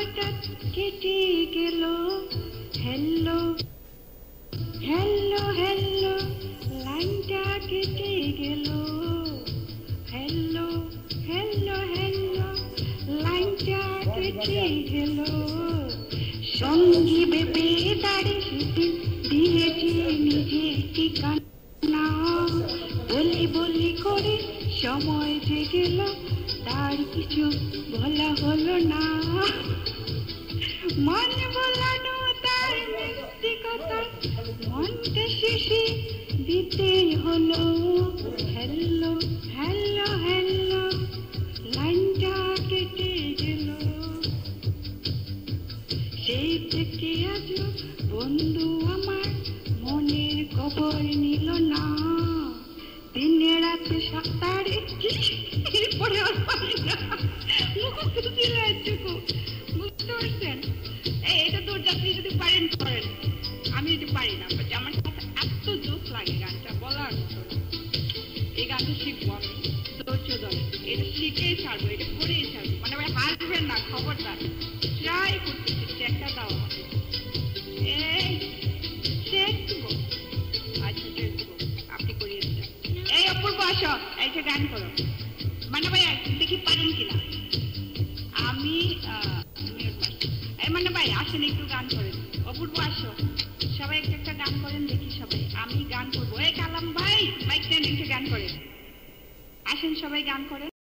হঠাৎ কেটে গেল। হ্যালো হ্যালো হ্যালো লাইনটা কেটে গেল। হ্যালো হ্যালো হ্যালো লাইনটা কেটে গেল। সঙ্গী ভেবে দাঁড়িয়ে সেদিন দিয়েছে নিজের ঠিকানা। বলি বলি করে সময় যে গেল, তার কিছু বলা হলো না। মন বলানো তার মিষ্টি কথা, মনটা শেষে দিতে হলো। হ্যালো হ্যালো হ্যালো লাইনটা কেটে গেল। সেই থেকে আজ বন্ধু আমার মনের খবর নিল না। দিনে রাতে সপ্তাহে এরপরে আর পারি না। মুখস্থ ছিল এটুকু, বুঝতে পারছেন? এটা তোর যাত্রী যদি পারেন করেন, আমি যদি পারি না। আমার সাথে এত জোশ লাগে গানটা বলার মতো। এই গানটা শিখবো আমি, ধৈর্য ধরে এটা শিখেই ছাড়বো, এটা করেই ছাড়বো। মানে ভাই হাসবেন না, খবরদার। ট্রাই করতেছি, চেকটা দাও আমাকে। এই চেক দেবো, আচ্ছা চেক দেবো, আপনি করিয়ে দিলেন। এই অপূর্ব আসো, এইটা গান করো। মানে ভাই দেখি পারেন কিনা। আমি মানে ভাই আসেন একটু গান করেন। অপূর্ব আসো, সবাই একটা একটা গান করেন দেখি সবাই। আমি গান করবো। এই কালাম ভাই মাইক নেন, একটা গান করেন। আসেন সবাই গান করেন।